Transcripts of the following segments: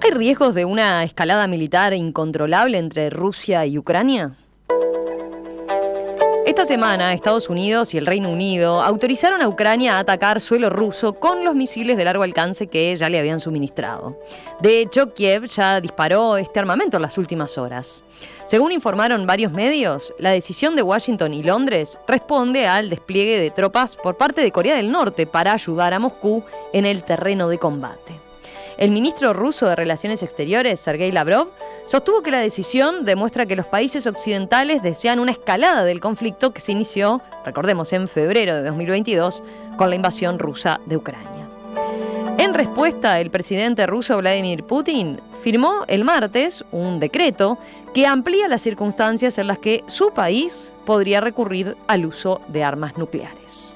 ¿Hay riesgos de una escalada militar incontrolable entre Rusia y Ucrania? Esta semana, Estados Unidos y el Reino Unido autorizaron a Ucrania a atacar suelo ruso con los misiles de largo alcance que ya le habían suministrado. De hecho, Kiev ya disparó este armamento en las últimas horas. Según informaron varios medios, la decisión de Washington y Londres responde al despliegue de tropas por parte de Corea del Norte para ayudar a Moscú en el terreno de combate. El ministro ruso de Relaciones Exteriores, Sergei Lavrov, sostuvo que la decisión demuestra que los países occidentales desean una escalada del conflicto que se inició, recordemos, en febrero de 2022, con la invasión rusa de Ucrania. En respuesta, el presidente ruso Vladimir Putin firmó el martes un decreto que amplía las circunstancias en las que su país podría recurrir al uso de armas nucleares.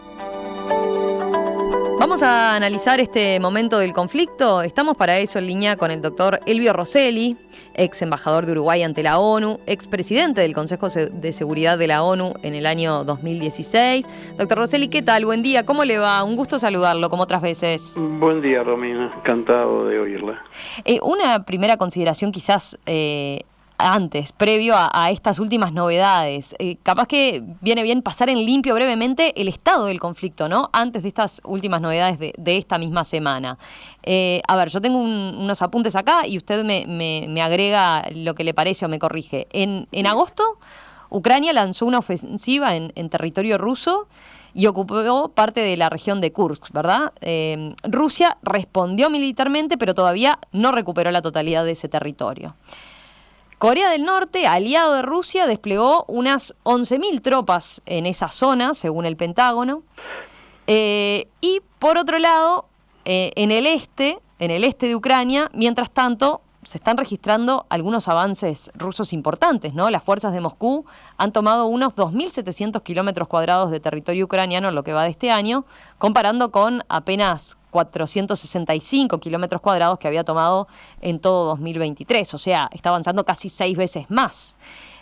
Vamos a analizar este momento del conflicto. Estamos para eso en línea con el doctor Elvio Rosselli, ex embajador de Uruguay ante la ONU, ex presidente del Consejo de Seguridad de la ONU en el año 2016. Doctor Rosselli, ¿qué tal? Buen día, ¿cómo le va? Un gusto saludarlo, como otras veces. Buen día, Romina. Encantado de oírla. Una primera consideración quizás antes, previo a estas últimas novedades. Capaz que viene bien pasar en limpio brevemente el estado del conflicto, ¿no? Antes de estas últimas novedades de esta misma semana. A ver, yo tengo unos apuntes acá y usted me agrega lo que le parece o me corrige. En agosto, Ucrania lanzó una ofensiva en territorio ruso y ocupó parte de la región de Kursk, ¿verdad? Rusia respondió militarmente, pero todavía no recuperó la totalidad de ese territorio. Corea del Norte, aliado de Rusia, desplegó unas 11.000 tropas en esa zona, según el Pentágono. Y por otro lado, en el este de Ucrania, mientras tanto, se están registrando algunos avances rusos importantes, ¿no? Las fuerzas de Moscú han tomado unos 2.700 kilómetros cuadrados de territorio ucraniano en lo que va de este año, comparando con apenas 465 kilómetros cuadrados que había tomado en todo 2023. O sea, está avanzando casi 6 veces más.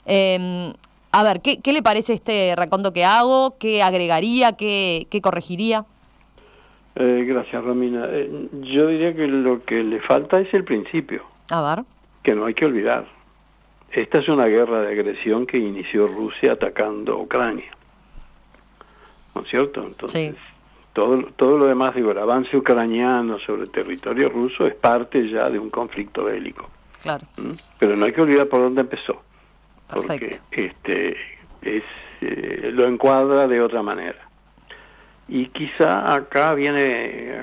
A ver, ¿qué le parece este raconto que hago? ¿Qué agregaría? ¿Qué corregiría? Gracias, Romina. Yo diría que lo que le falta es el principio. A ver. Que no hay que olvidar. Esta es una guerra de agresión que inició Rusia atacando a Ucrania. ¿No es cierto? Entonces, sí. Todo lo demás, digo, el avance ucraniano sobre el territorio ruso es parte ya de un conflicto bélico. Claro. Pero no hay que olvidar por dónde empezó. Perfecto. Porque lo encuadra de otra manera. Y quizá acá viene...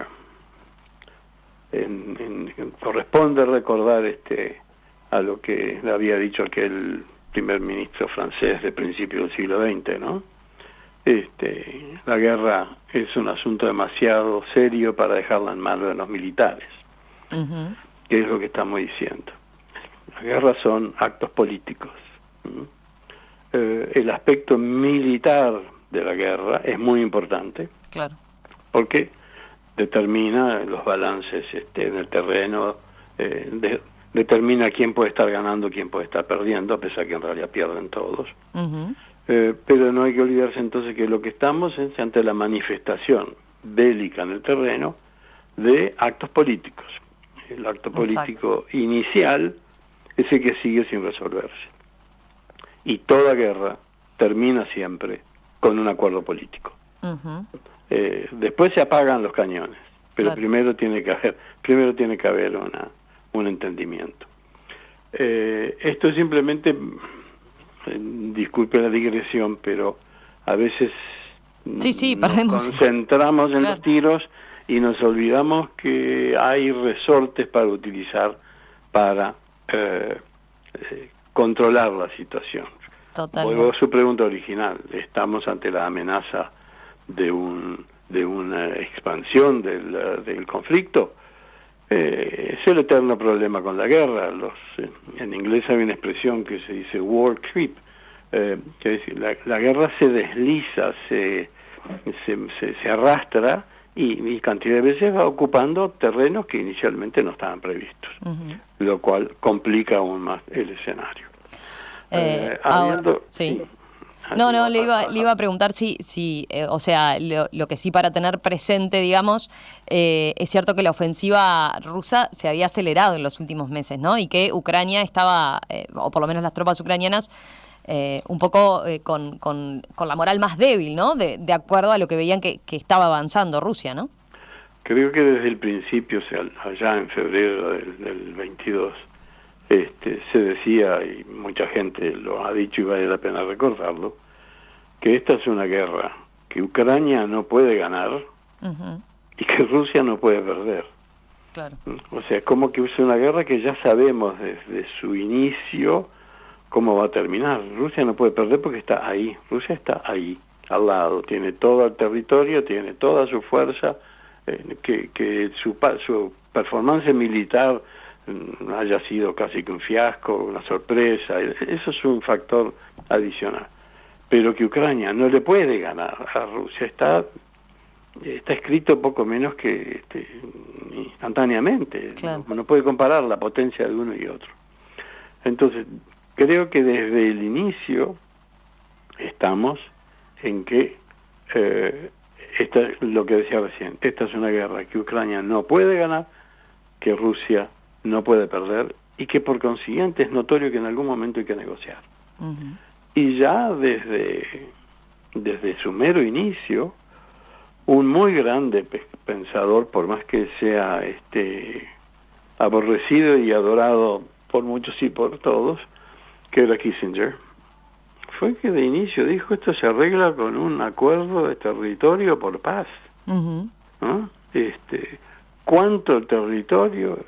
corresponde recordar a lo que había dicho aquel primer ministro francés de principios del siglo XX, ¿no? La guerra es un asunto demasiado serio para dejarla en manos de los militares, que es lo que estamos diciendo. Las guerras son actos políticos. El aspecto militar de la guerra es muy importante, claro, porque determina los balances en el terreno, determina quién puede estar ganando, quién puede estar perdiendo, a pesar que en realidad pierden todos. Pero no hay que olvidarse entonces que lo que estamos es ante la manifestación bélica en el terreno de actos políticos. El acto político inicial es el que sigue sin resolverse. Y toda guerra termina siempre con un acuerdo político. Después se apagan los cañones, pero claro, primero tiene que haber un entendimiento. Esto es simplemente, disculpe la digresión, pero a veces nos concentramos en los tiros y nos olvidamos que hay resortes para utilizar para controlar la situación. Vuelvo a su pregunta original. Estamos ante la amenaza de una expansión del conflicto. Es el eterno problema con la guerra. En inglés hay una expresión que se dice war creep, que es decir, la guerra se desliza, se arrastra y cantidad de veces va ocupando terrenos que inicialmente no estaban previstos, lo cual complica aún más el escenario. Ahora, sí. No, le iba a preguntar o sea, lo que sí para tener presente, digamos, es cierto que la ofensiva rusa se había acelerado en los últimos meses, ¿no? Y que Ucrania estaba, o por lo menos las tropas ucranianas, un poco con la moral más débil, ¿no? De acuerdo a lo que veían que estaba avanzando Rusia, ¿no? Creo que desde el principio, o sea, allá en febrero del 22, se decía, y mucha gente lo ha dicho y vale la pena recordarlo, que esta es una guerra que Ucrania no puede ganar y que Rusia no puede perder. Claro. O sea, como que es una guerra que ya sabemos desde su inicio cómo va a terminar. Rusia no puede perder porque está ahí. Rusia está ahí, al lado. Tiene todo el territorio, tiene toda su fuerza, que su performance militar haya sido casi que un fiasco, una sorpresa. Eso es un factor adicional. Pero que Ucrania no le puede ganar a Rusia está escrito poco menos que instantáneamente. Claro. No puede comparar la potencia de uno y otro. Entonces, creo que desde el inicio estamos en que lo que decía recién, esta es una guerra que Ucrania no puede ganar, que Rusia no puede perder y que por consiguiente es notorio que en algún momento hay que negociar. Y ya desde su mero inicio, un muy grande pensador, por más que sea aborrecido y adorado por muchos y por todos, que era Kissinger, fue que de inicio dijo: esto se arregla con un acuerdo de territorio por paz. ¿No? ¿Cuánto territorio?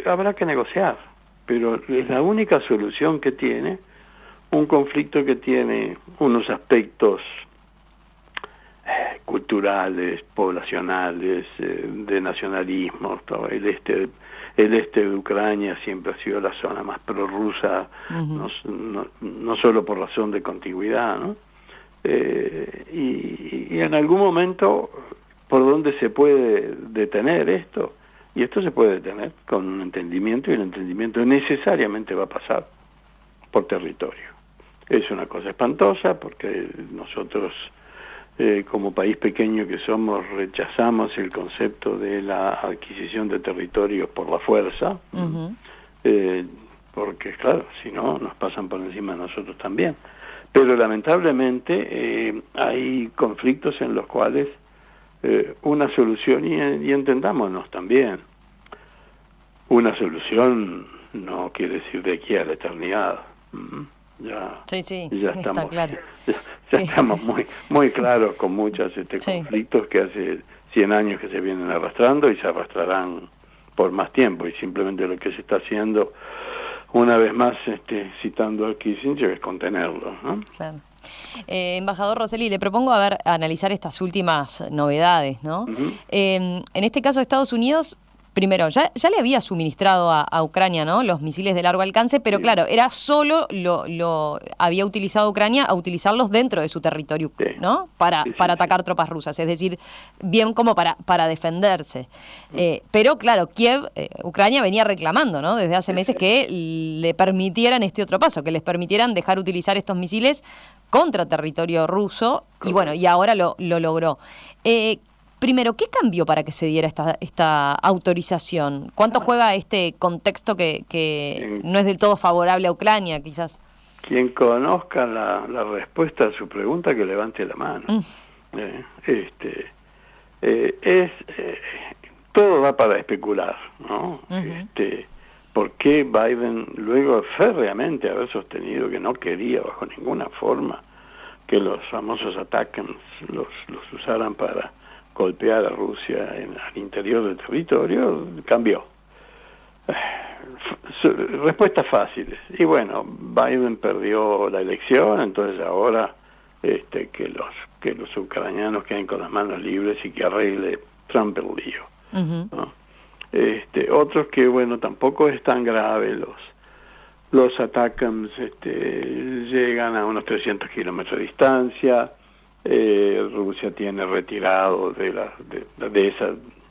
Habrá que negociar, pero es la única solución que tiene un conflicto que tiene unos aspectos culturales, poblacionales, de nacionalismo. El este de Ucrania siempre ha sido la zona más prorrusa, no solo por razón de contigüidad, ¿no? Y en algún momento, ¿por dónde se puede detener esto? Y esto se puede detener con un entendimiento, y el entendimiento necesariamente va a pasar por territorio. Es una cosa espantosa porque nosotros, como país pequeño que somos, rechazamos el concepto de la adquisición de territorios por la fuerza, porque claro, si no, nos pasan por encima de nosotros también. Pero lamentablemente hay conflictos en los cuales una solución, y entendámonos también, una solución no quiere decir de aquí a la eternidad. Ya estamos, está claro. ya estamos muy claros con muchos conflictos que hace 100 años que se vienen arrastrando y se arrastrarán por más tiempo, y simplemente lo que se está haciendo, una vez más citando a Kissinger, es contenerlo, ¿no? Claro. Embajador Rosselli, le propongo analizar estas últimas novedades, ¿no? En este caso, Estados Unidos, primero, ya le había suministrado a Ucrania, ¿no?, los misiles de largo alcance, pero claro, era solo lo había utilizado Ucrania a utilizarlos dentro de su territorio, ¿no?, para atacar tropas rusas, es decir, bien como para defenderse. Pero claro, Kiev, Ucrania venía reclamando, ¿no?, desde hace meses que le permitieran este otro paso, que les permitieran dejar utilizar estos misiles contra territorio ruso, y bueno, y ahora lo logró. Primero, ¿qué cambió para que se diera esta autorización? ¿Cuánto juega este contexto que no es del todo favorable a Ucrania, quizás? Quien conozca la respuesta a su pregunta, que levante la mano. Todo va para especular, ¿no? ¿Por qué Biden, luego férreamente haber sostenido que no quería bajo ninguna forma que los famosos ATACMS los usaran para golpear a Rusia al interior del territorio, cambió? Respuestas fáciles. Y bueno, Biden perdió la elección, entonces ahora que los ucranianos queden con las manos libres y que arregle Trump el lío, ¿no? Otros que, bueno, tampoco es tan grave, los ATACMS llegan a unos 300 kilómetros de distancia. Rusia tiene retirado de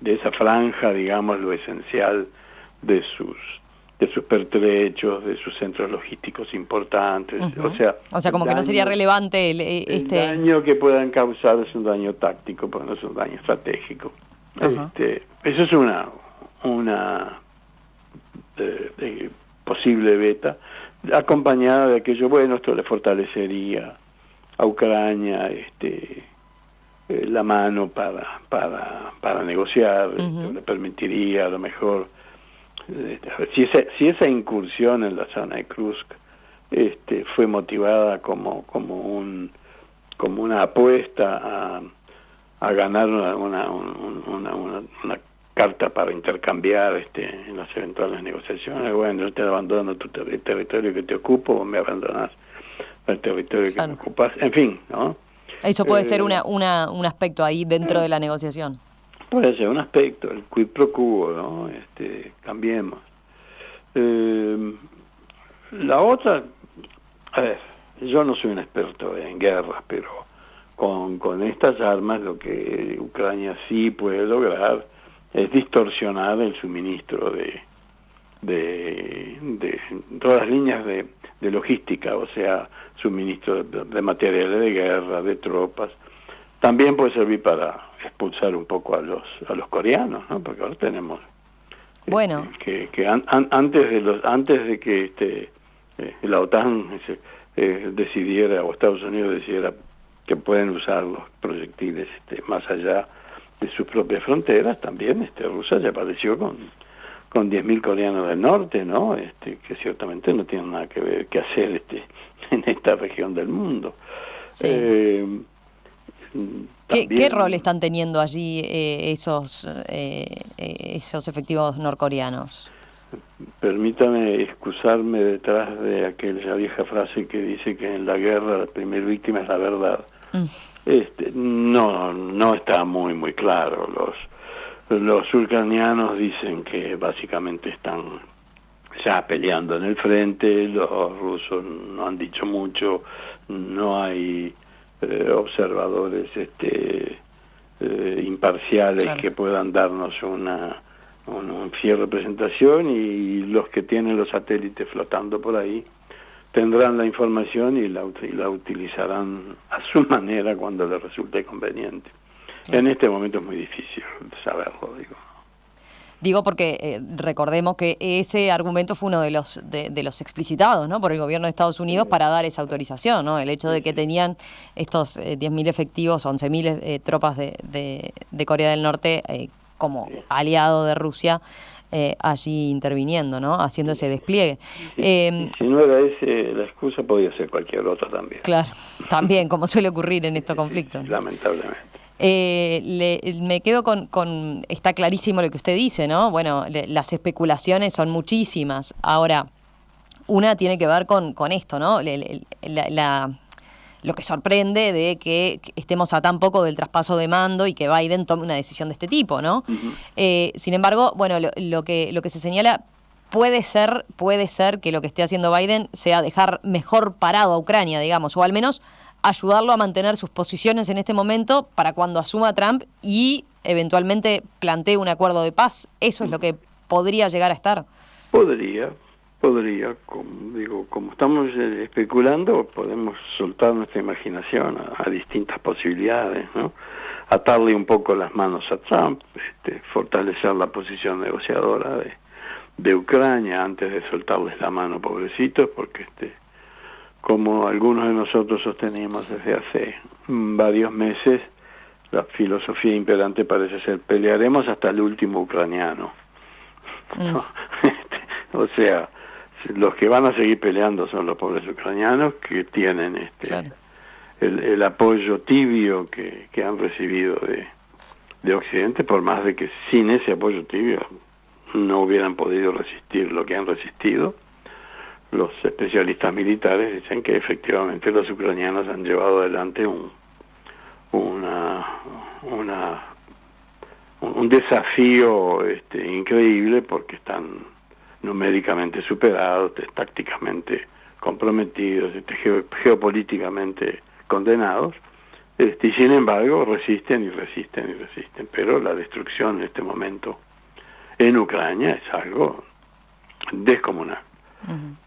esa franja, digamos, lo esencial de sus pertrechos, de sus centros logísticos importantes. O sea, como que no sería relevante el daño que puedan causar es un daño táctico, pero no es un daño estratégico. Eso es una posible beta, acompañada de aquello, bueno, esto le fortalecería a Ucrania la mano para negociar, le permitiría a lo mejor, si esa incursión en la zona de Kursk fue motivada como una apuesta a ganar una carta para intercambiar en las eventuales negociaciones, bueno, yo te abandono el territorio que te ocupo, me abandonas el territorio que me ocupas, en fin, ¿no? Eso puede ser un aspecto ahí dentro de la negociación. Puede ser un aspecto, el quid pro quo, ¿no? Cambiemos. La otra, a ver, yo no soy un experto en guerras, pero con estas armas lo que Ucrania sí puede lograr es distorsionar el suministro de todas las líneas de logística, o sea, suministro de materiales de guerra, de tropas. También puede servir para expulsar un poco a los coreanos, ¿no? Porque ahora tenemos antes de que la OTAN decidiera, o Estados Unidos decidiera que pueden usar los proyectiles más allá de sus propias fronteras, también Rusia ya apareció con 10.000 coreanos del norte, ¿no? Que ciertamente no tienen nada que hacer en esta región del mundo. Sí. ¿Qué rol están teniendo allí esos efectivos norcoreanos? Permítame excusarme detrás de aquella vieja frase que dice que en la guerra la primera víctima es la verdad. No está muy claro. Los ucranianos dicen que básicamente están ya peleando en el frente, los rusos no han dicho mucho, no hay observadores imparciales que puedan darnos una fiel representación, y los que tienen los satélites flotando por ahí tendrán la información y la utilizarán a su manera cuando les resulte conveniente. En este momento es muy difícil saberlo, Digo porque recordemos que ese argumento fue uno de los explicitados, ¿no?, por el gobierno de Estados Unidos para dar esa autorización, ¿no? El hecho de que tenían estos 10.000 efectivos, 11.000 tropas de Corea del Norte como aliado de Rusia, allí interviniendo, ¿no?, haciendo ese despliegue. Si no era la excusa, podía ser cualquier otra también. Claro, también, como suele ocurrir en estos conflictos. Sí, lamentablemente. Me quedo con está clarísimo lo que usted dice, ¿no? Bueno, las especulaciones son muchísimas. Ahora, una tiene que ver con esto, ¿no? Lo que sorprende de que estemos a tan poco del traspaso de mando y que Biden tome una decisión de este tipo, ¿no? Sin embargo, bueno, lo que se señala puede ser que lo que esté haciendo Biden sea dejar mejor parado a Ucrania, digamos, o al menos ayudarlo a mantener sus posiciones en este momento para cuando asuma Trump y eventualmente plantee un acuerdo de paz. ¿Eso es lo que podría llegar a estar? Podría, como estamos especulando, podemos soltar nuestra imaginación a distintas posibilidades, ¿no? Atarle un poco las manos a Trump, fortalecer la posición negociadora de Ucrania antes de soltarles la mano, pobrecitos, porque como algunos de nosotros sostenemos desde hace varios meses, la filosofía imperante parece ser: pelearemos hasta el último ucraniano. O sea, los que van a seguir peleando son los pobres ucranianos, que tienen el apoyo tibio que han recibido de Occidente, por más de que sin ese apoyo tibio no hubieran podido resistir lo que han resistido. Los especialistas militares dicen que efectivamente los ucranianos han llevado adelante un desafío increíble, porque están numéricamente superados, tácticamente comprometidos, geopolíticamente condenados, y sin embargo resisten, pero la destrucción en este momento en Ucrania es algo descomunal,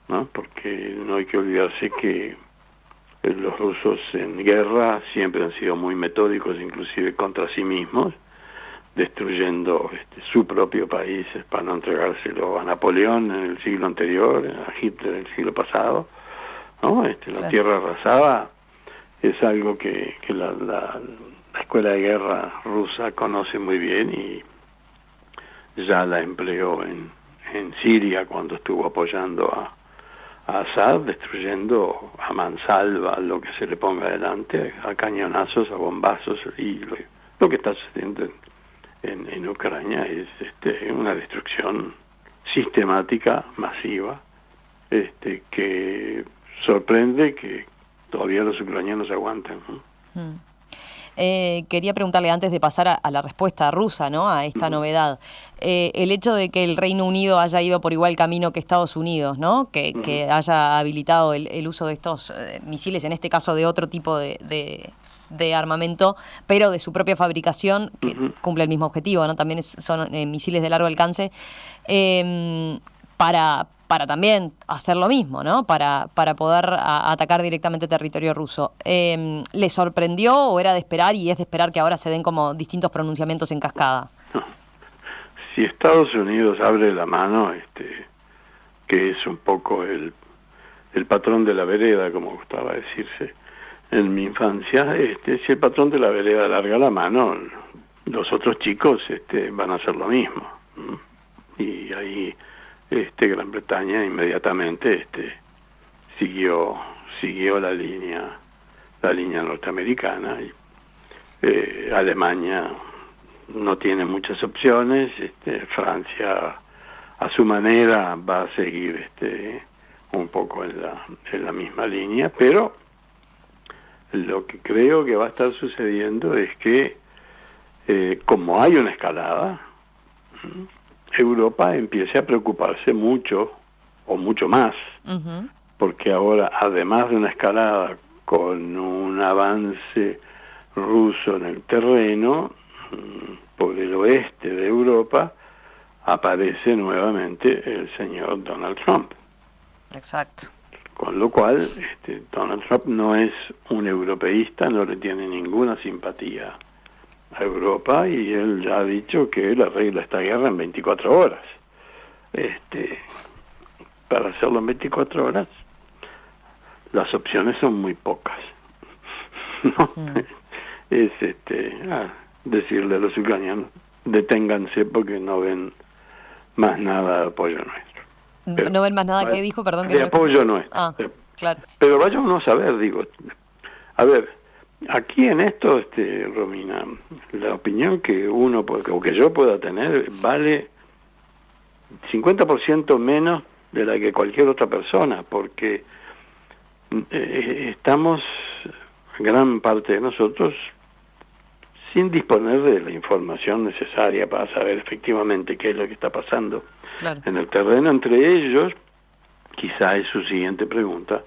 ¿no? Porque no hay que olvidarse que los rusos en guerra siempre han sido muy metódicos, inclusive contra sí mismos, destruyendo su propio país para no entregárselo a Napoleón en el siglo anterior, a Hitler en el siglo pasado, ¿no? La tierra arrasada es algo que la escuela de guerra rusa conoce muy bien y ya la empleó en Siria cuando estuvo apoyando a Assad, destruyendo a mansalva lo que se le ponga adelante, a cañonazos, a bombazos, y lo que está sucediendo en Ucrania es una destrucción sistemática, masiva, que sorprende que todavía los ucranianos aguantan, ¿no? Quería preguntarle antes de pasar a la respuesta rusa, ¿no? A esta novedad. El hecho de que el Reino Unido haya ido por igual camino que Estados Unidos, ¿no? Que haya habilitado el uso de estos misiles, en este caso de otro tipo de armamento, pero de su propia fabricación, que cumple el mismo objetivo, ¿no? También son misiles de largo alcance, para también hacer lo mismo, ¿no? Para poder atacar directamente territorio ruso. ¿Le sorprendió o era de esperar y es de esperar que ahora se den como distintos pronunciamientos en cascada? No. Si Estados Unidos abre la mano, que es un poco el patrón de la vereda, como gustaba decirse en mi infancia, si el patrón de la vereda larga la mano, los otros chicos van a hacer lo mismo. Y ahí Gran Bretaña inmediatamente siguió la línea norteamericana, y Alemania no tiene muchas opciones, Francia a su manera va a seguir un poco en la misma línea, pero lo que creo que va a estar sucediendo es que como hay una escalada, Europa empiece a preocuparse mucho, o mucho más, porque ahora, además de una escalada con un avance ruso en el terreno, por el oeste de Europa, aparece nuevamente el señor Donald Trump. Exacto. Con lo cual, Donald Trump no es un europeísta, no le tiene ninguna simpatía a Europa, y él ya ha dicho que él arregla esta guerra en 24 horas. Para hacerlo en 24 horas, las opciones son muy pocas, ¿no? Es decirle a los ucranianos, deténganse porque no ven más nada de apoyo nuestro. Pero, ¿no ven más nada que dijo? Perdón. De apoyo nuestro. Claro. Pero vaya uno a saber, a ver, aquí en esto, Romina, la opinión que uno, o que yo pueda tener, vale 50% menos de la que cualquier otra persona, porque estamos, gran parte de nosotros, sin disponer de la información necesaria para saber efectivamente qué es lo que está pasando en el terreno. Entre ellos, quizá es su siguiente pregunta: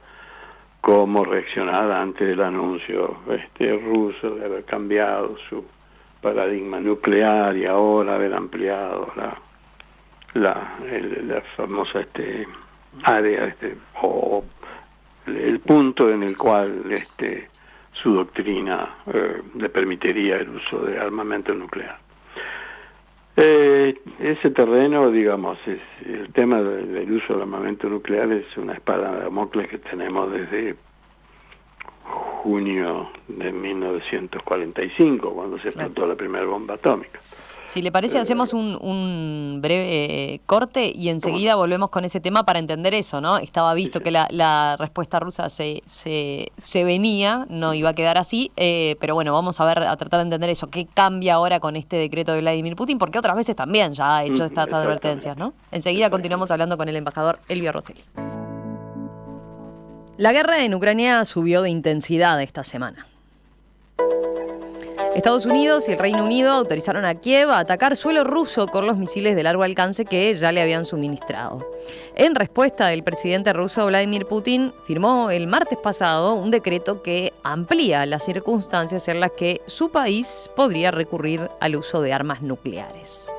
¿cómo reaccionar ante el anuncio ruso de haber cambiado su paradigma nuclear y ahora haber ampliado la famosa área, o el punto en el cual su doctrina le permitiría el uso de armamento nuclear? Ese terreno, digamos, el tema del uso del armamento nuclear es una espada de Damocles que tenemos desde junio de 1945, cuando se explotó la primera bomba atómica. Si le parece, hacemos un breve corte y enseguida volvemos con ese tema para entender eso, ¿no? Estaba visto que la respuesta rusa se venía, no iba a quedar así, pero bueno, vamos a tratar de entender eso. ¿Qué cambia ahora con este decreto de Vladimir Putin? Porque otras veces también ya ha hecho estas advertencias, ¿no? Enseguida continuamos hablando con el embajador Elvio Rosselli. La guerra en Ucrania subió de intensidad esta semana. Estados Unidos y el Reino Unido autorizaron a Kiev a atacar suelo ruso con los misiles de largo alcance que ya le habían suministrado. En respuesta, el presidente ruso Vladimir Putin firmó el martes pasado un decreto que amplía las circunstancias en las que su país podría recurrir al uso de armas nucleares.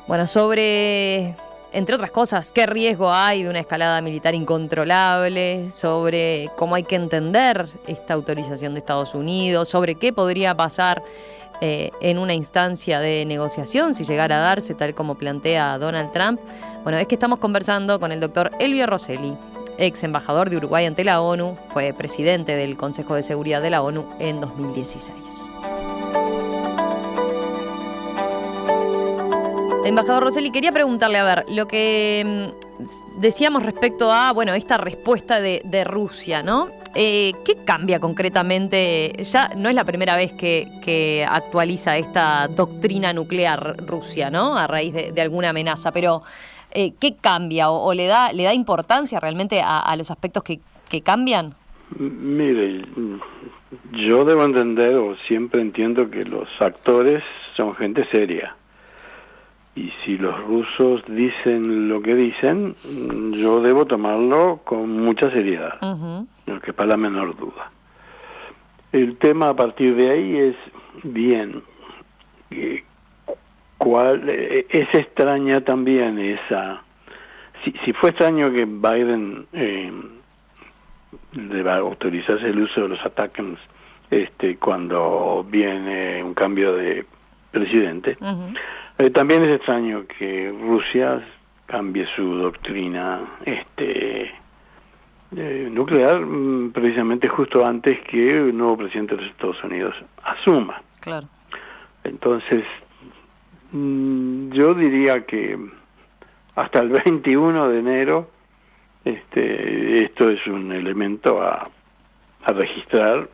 Bueno, sobre entre otras cosas, qué riesgo hay de una escalada militar incontrolable, sobre cómo hay que entender esta autorización de Estados Unidos, sobre qué podría pasar en una instancia de negociación, si llegara a darse tal como plantea Donald Trump. Bueno, es que estamos conversando con el doctor Elvio Rosselli, ex embajador de Uruguay ante la ONU, fue presidente del Consejo de Seguridad de la ONU en 2016. Embajador Rosselli, quería preguntarle, a ver, lo que decíamos respecto a, bueno, esta respuesta de Rusia, ¿no? ¿Qué cambia concretamente? Ya no es la primera vez que actualiza esta doctrina nuclear Rusia, ¿no? A raíz de alguna amenaza, pero ¿qué cambia o le da importancia realmente a los aspectos que cambian? Mire, yo debo entender, o siempre entiendo, que los actores son gente seria. Y si los rusos dicen lo que dicen, yo debo tomarlo con mucha seriedad, no quepa la menor duda. El tema a partir de ahí es, bien, es extraña también esa... Si fue extraño que Biden deba autorizarse el uso de los ataques cuando viene un cambio de presidente, también es extraño que Rusia cambie su doctrina nuclear precisamente justo antes que el nuevo presidente de los Estados Unidos asuma. Claro. Entonces, yo diría que hasta el 21 de enero esto es un elemento a registrar,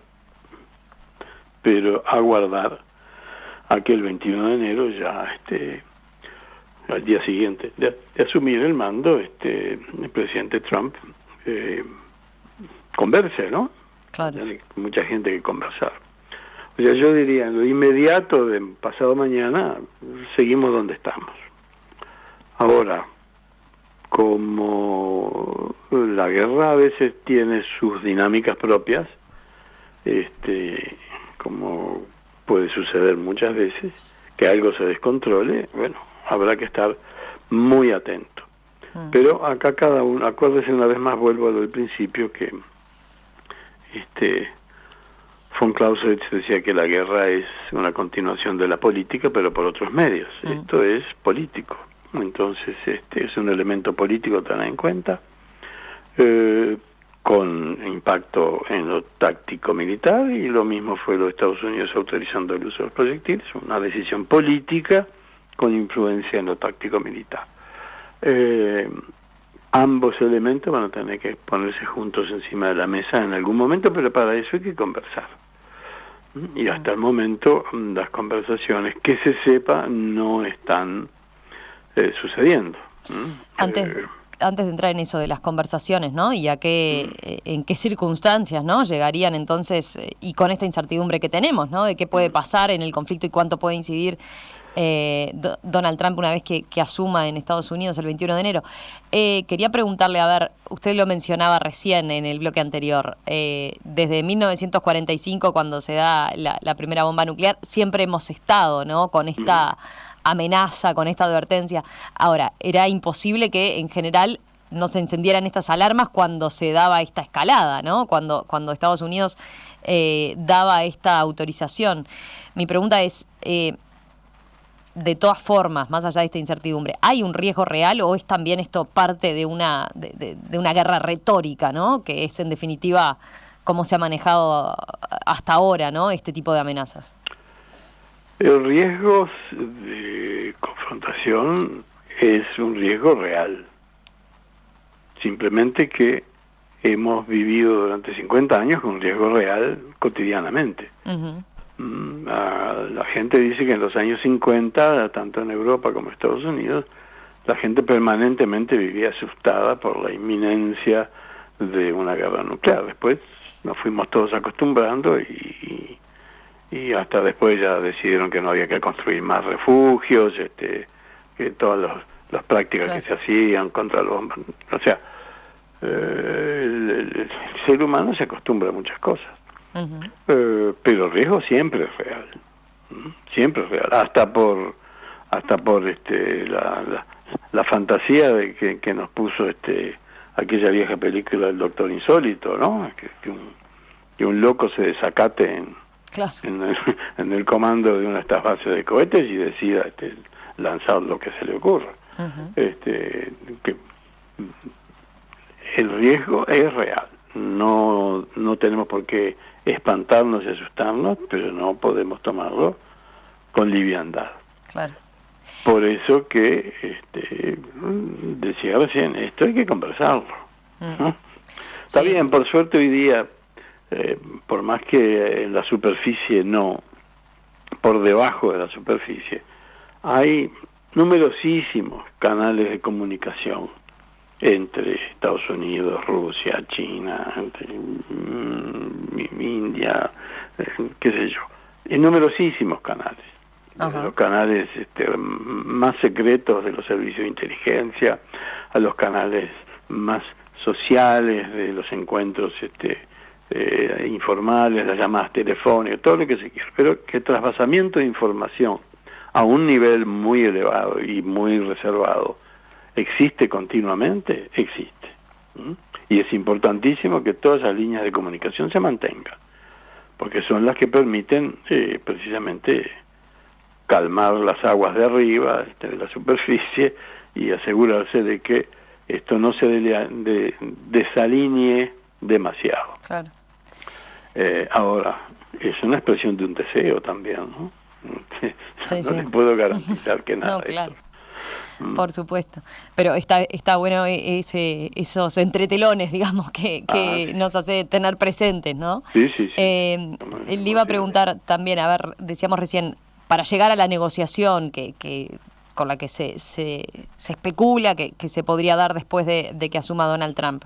pero a guardar a que el 21 de enero ya al día siguiente de asumir el mando el presidente Trump converse, ¿no? Claro. Hay mucha gente que conversar. O sea, yo diría, en lo inmediato de pasado mañana seguimos donde estamos. Ahora, como la guerra a veces tiene sus dinámicas propias, como puede suceder muchas veces, que algo se descontrole, bueno, habrá que estar muy atento. Pero acá cada uno, acuérdese una vez más, vuelvo a lo del principio, que von Clausewitz decía que la guerra es una continuación de la política, pero por otros medios. Esto es político. Entonces, es un elemento político a tener en cuenta, con impacto en lo táctico militar, y lo mismo fue los Estados Unidos autorizando el uso de los proyectiles, una decisión política con influencia en lo táctico militar. Ambos elementos van a tener que ponerse juntos encima de la mesa en algún momento, pero para eso hay que conversar. Y hasta el momento las conversaciones, que se sepa, no están sucediendo. Antes de entrar en eso de las conversaciones, ¿no? Y en qué circunstancias, ¿no? Llegarían entonces, y con esta incertidumbre que tenemos, ¿no? De qué puede pasar en el conflicto y cuánto puede incidir Donald Trump una vez que asuma en Estados Unidos el 21 de enero. Quería preguntarle, a ver, usted lo mencionaba recién en el bloque anterior, desde 1945, cuando se da la primera bomba nuclear, siempre hemos estado, ¿no? Con esta amenaza, con esta advertencia. Ahora, era imposible que en general no se encendieran estas alarmas cuando se daba esta escalada, ¿no? Cuando Estados Unidos daba esta autorización. Mi pregunta es, de todas formas, más allá de esta incertidumbre, ¿hay un riesgo real o es también esto parte de una guerra retórica, ¿no? Que es en definitiva cómo se ha manejado hasta ahora, ¿no? Este tipo de amenazas. El riesgo de confrontación es un riesgo real. Simplemente que hemos vivido durante 50 años con un riesgo real cotidianamente. La gente dice que en los años 50, tanto en Europa como en Estados Unidos, la gente permanentemente vivía asustada por la inminencia de una guerra nuclear. Después nos fuimos todos acostumbrando y hasta después ya decidieron que no había que construir más refugios, que todas las prácticas que se hacían contra los bombas. O sea, el ser humano se acostumbra a muchas cosas. Pero el riesgo siempre es real. Siempre es real. Hasta por la fantasía de que nos puso aquella vieja película del Doctor Insólito, ¿no? Que un loco se desacate claro, en el comando de una de estas bases de cohetes y decida lanzar lo que se le ocurra. Que el riesgo es real. No tenemos por qué espantarnos y asustarnos, pero no podemos tomarlo con liviandad. claro. Por eso que decía recién, esto hay que conversarlo, ¿no? Está Sí. bien, por suerte hoy día, por más que en la superficie no, por debajo de la superficie, hay numerosísimos canales de comunicación entre Estados Unidos, Rusia, China, India, qué sé yo, y numerosísimos canales. Desde los canales más secretos de los servicios de inteligencia, a los canales más sociales de los encuentros informales, las llamadas telefónicas, todo lo que se quiera, pero que trasvasamiento de información a un nivel muy elevado y muy reservado existe continuamente, existe. Y es importantísimo que todas esas líneas de comunicación se mantengan, porque son las que permiten precisamente calmar las aguas de arriba, de la superficie, y asegurarse de que esto no se desalinee demasiado. Claro. Ahora, es una expresión de un deseo también, ¿no? Sí, no sí. les puedo garantizar que nada No, de claro. esto. Por supuesto. Pero está bueno esos entretelones, digamos, que Sí. nos hace tener presentes, ¿no? Sí, sí, sí. Le iba a preguntar también, a ver, decíamos recién, para llegar a la negociación que con la que se especula que se podría dar después de que asuma Donald Trump,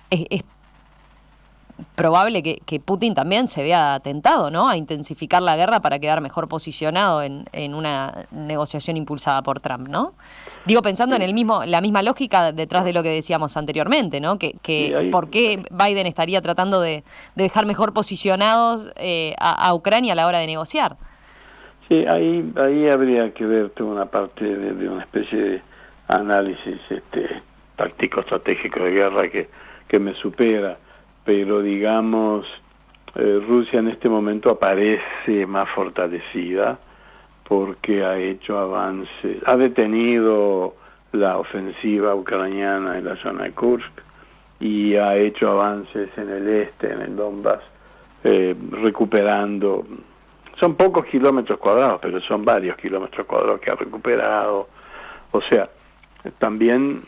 es probable que Putin también se vea tentado, ¿no?, a intensificar la guerra para quedar mejor posicionado en una negociación impulsada por Trump, ¿no? Digo, pensando en la misma lógica detrás de lo que decíamos anteriormente, ¿no? Que ¿por qué Biden estaría tratando de dejar mejor posicionados a Ucrania a la hora de negociar? Sí, ahí habría que ver toda una parte de una especie de análisis táctico estratégico de guerra que me supera, pero digamos Rusia en este momento aparece más fortalecida porque ha hecho avances, ha detenido la ofensiva ucraniana en la zona de Kursk y ha hecho avances en el este, en el Donbass, recuperando. Son pocos kilómetros cuadrados, pero son varios kilómetros cuadrados que ha recuperado. O sea, también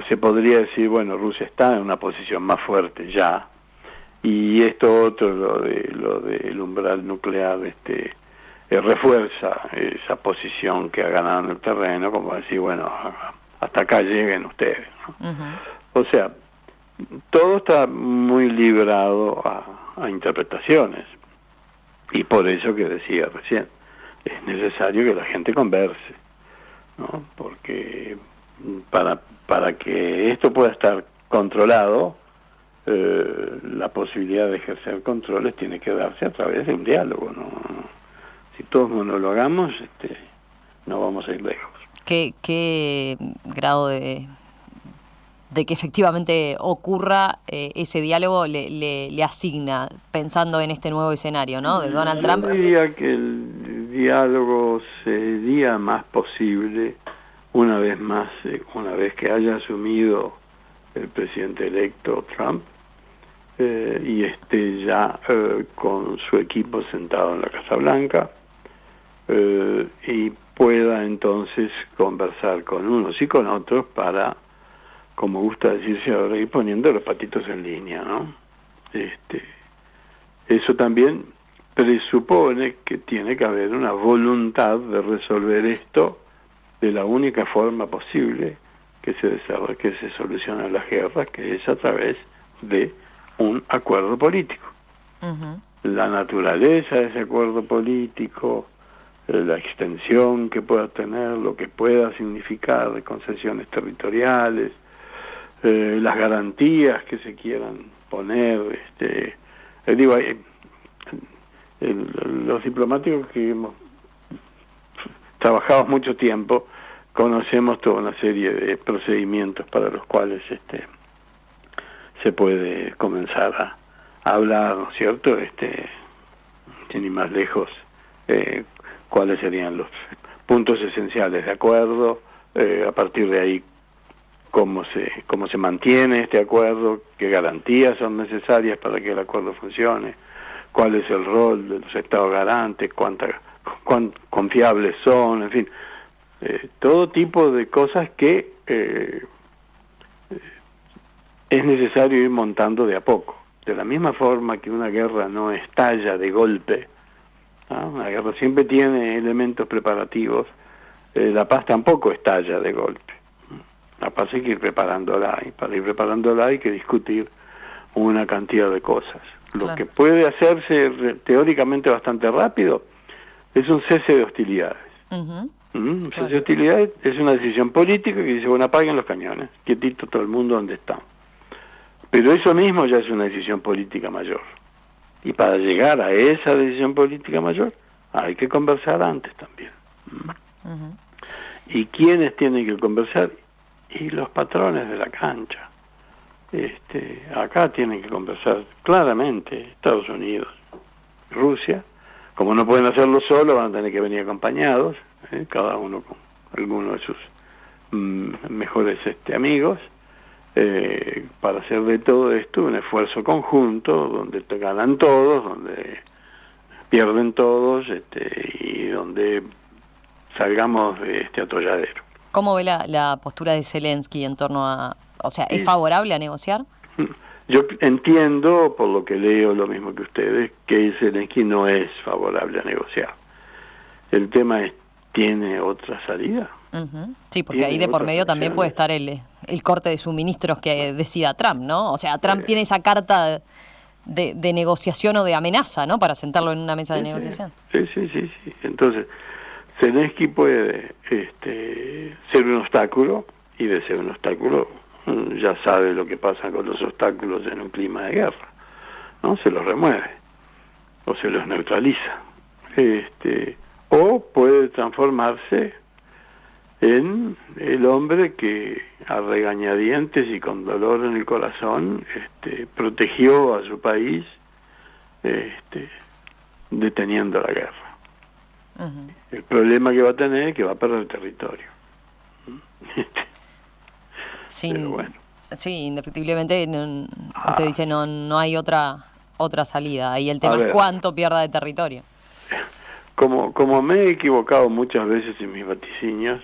se podría decir, bueno, Rusia está en una posición más fuerte ya, y esto otro, lo del umbral nuclear, refuerza esa posición que ha ganado en el terreno, como decir, bueno, hasta acá lleguen ustedes, ¿no? O sea, todo está muy librado a interpretaciones. Y por eso que decía recién, es necesario que la gente converse, ¿no? Porque para que esto pueda estar controlado, la posibilidad de ejercer controles tiene que darse a través de un diálogo, ¿no? Si todos monologamos, no vamos a ir lejos. ¿Qué grado de que efectivamente ocurra ese diálogo le asigna, pensando en este nuevo escenario, ¿no?, de Donald Trump? Yo diría que el diálogo sería más posible una vez que haya asumido el presidente electo Trump y esté ya con su equipo sentado en la Casa Blanca y pueda entonces conversar con unos y con otros para, como gusta decirse ahora, ir poniendo los patitos en línea, ¿no? Eso también presupone que tiene que haber una voluntad de resolver esto de la única forma posible que se solucionan las guerras, que es a través de un acuerdo político. La naturaleza de ese acuerdo político, la extensión que pueda tener, lo que pueda significar de concesiones territoriales, las garantías que se quieran poner, los diplomáticos que hemos trabajado mucho tiempo conocemos toda una serie de procedimientos para los cuales se puede comenzar a hablar, ¿no es cierto? Sin ir más lejos, cuáles serían los puntos esenciales de acuerdo, a partir de ahí cómo se mantiene este acuerdo, qué garantías son necesarias para que el acuerdo funcione, cuál es el rol de los estados garantes, cuán confiables son, en fin, todo tipo de cosas que es necesario ir montando de a poco. De la misma forma que una guerra no estalla de golpe, ¿no? Una guerra siempre tiene elementos preparativos, la paz tampoco estalla de golpe. La paz hay que ir preparándola, y para ir preparándola hay que discutir una cantidad de cosas. Lo que puede hacerse teóricamente bastante rápido es un cese de hostilidades. Un cese de hostilidades es una decisión política que dice, bueno, apaguen los cañones, quietito todo el mundo donde está. Pero eso mismo ya es una decisión política mayor. Y para llegar a esa decisión política mayor hay que conversar antes también. ¿Y quiénes tienen que conversar? Y los patrones de la cancha. Acá tienen que conversar claramente Estados Unidos, Rusia. Como no pueden hacerlo solos, van a tener que venir acompañados, cada uno con alguno de sus mejores amigos, para hacer de todo esto un esfuerzo conjunto, donde ganan todos, donde pierden todos, y donde salgamos de este atolladero. ¿Cómo ve la postura de Zelensky en torno a... O sea, ¿es favorable a negociar? Yo entiendo, por lo que leo, lo mismo que ustedes, que Zelensky no es favorable a negociar. El tema es, ¿tiene otra salida? Sí, porque ahí de por medio también puede estar el corte de suministros que decida Trump, ¿no? O sea, Trump tiene esa carta de negociación o de amenaza, ¿no? Para sentarlo en una mesa de negociación. Sí. Entonces, Zelensky puede ser un obstáculo, y de ser un obstáculo ya sabe lo que pasa con los obstáculos en un clima de guerra, ¿no? Se los remueve o se los neutraliza, o puede transformarse en el hombre que a regañadientes y con dolor en el corazón protegió a su país deteniendo la guerra. El problema que va a tener es que va a perder territorio. Pero bueno. Sí, indefectiblemente usted dice no hay otra salida. Y el tema es cuánto pierda de territorio. Como me he equivocado muchas veces en mis vaticinios,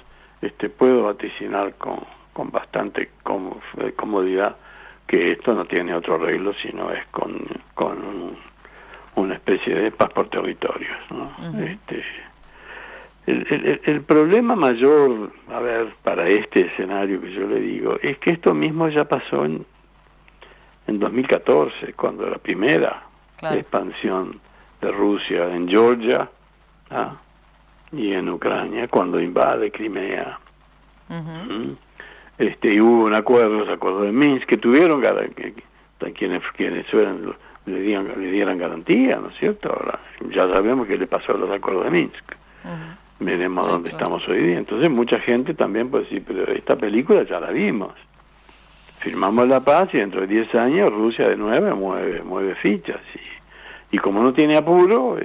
puedo vaticinar con bastante comodidad que esto no tiene otro arreglo, sino es con una especie de paz por territorios, ¿no? El problema mayor, para este escenario que yo le digo, es que esto mismo ya pasó en 2014, cuando la primera expansión de Rusia en Georgia, y en Ucrania, cuando invade Crimea. Y hubo un acuerdo de Minsk, que tuvieron quienes le dieran garantía, ¿no es cierto? Ahora ya sabemos qué le pasó a los acuerdos de Minsk. Veremos dónde estamos hoy día. Entonces mucha gente también puede decir, pero esta película ya la vimos. Firmamos la paz y dentro de 10 años Rusia de nuevo mueve fichas. Y como no tiene apuro,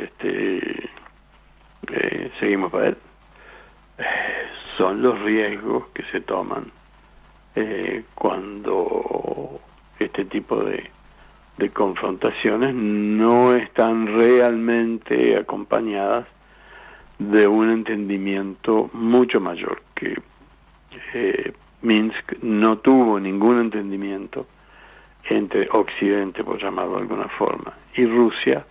seguimos para él. Son los riesgos que se toman cuando este tipo de confrontaciones no están realmente acompañadas de un entendimiento mucho mayor, que Minsk no tuvo ningún entendimiento entre Occidente, por llamarlo de alguna forma, y Rusia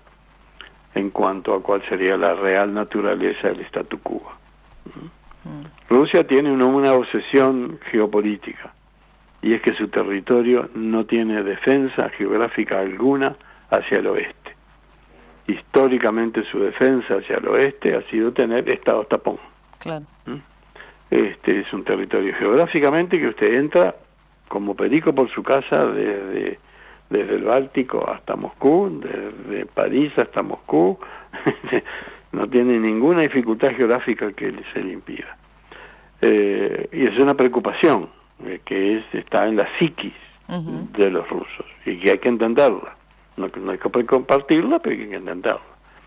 en cuanto a cuál sería la real naturaleza del statu quo. Rusia tiene una obsesión geopolítica, y es que su territorio no tiene defensa geográfica alguna hacia el oeste. Históricamente su defensa hacia el oeste ha sido tener estados tapón. Claro. Es un territorio geográficamente que usted entra como perico por su casa desde el Báltico hasta Moscú, desde París hasta Moscú. No tiene ninguna dificultad geográfica que se le impida. y es una preocupación que está en la psiquis de los rusos y que hay que entenderla. No hay que compartirla, pero hay que entenderla.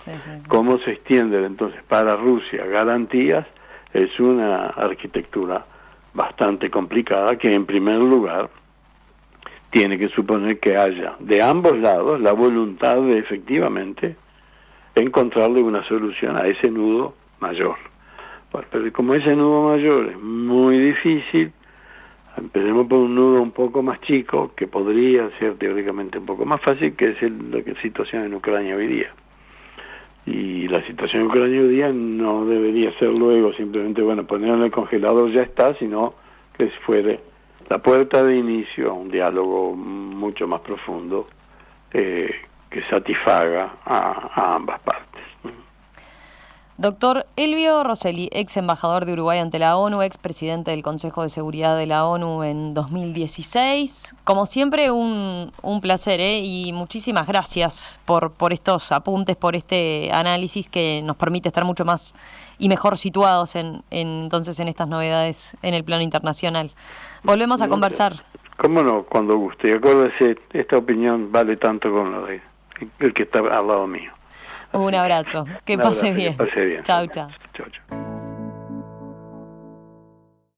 Sí. ¿Cómo se extiende entonces para Rusia garantías? Es una arquitectura bastante complicada que en primer lugar tiene que suponer que haya de ambos lados la voluntad de efectivamente encontrarle una solución a ese nudo mayor. Bueno, pero como ese nudo mayor es muy difícil, empecemos por un nudo un poco más chico, que podría ser teóricamente un poco más fácil, que es la situación en Ucrania hoy día. Y la situación en Ucrania hoy día no debería ser luego simplemente, bueno, ponerlo en el congelador ya está, sino que fuere la puerta de inicio a un diálogo mucho más profundo que satisfaga a ambas partes. Doctor Elvio Rosselli, ex embajador de Uruguay ante la ONU, ex presidente del Consejo de Seguridad de la ONU en 2016. Como siempre, un placer, y muchísimas gracias por estos apuntes, por este análisis que nos permite estar mucho más y mejor situados entonces en estas novedades en el plano internacional. Volvemos a conversar. ¿Cómo no? Cuando guste. Acuérdese, esta opinión vale tanto con la de el que está al lado mío. Un abrazo. Que pase bien. Que pase bien. Chau, chau. Chau.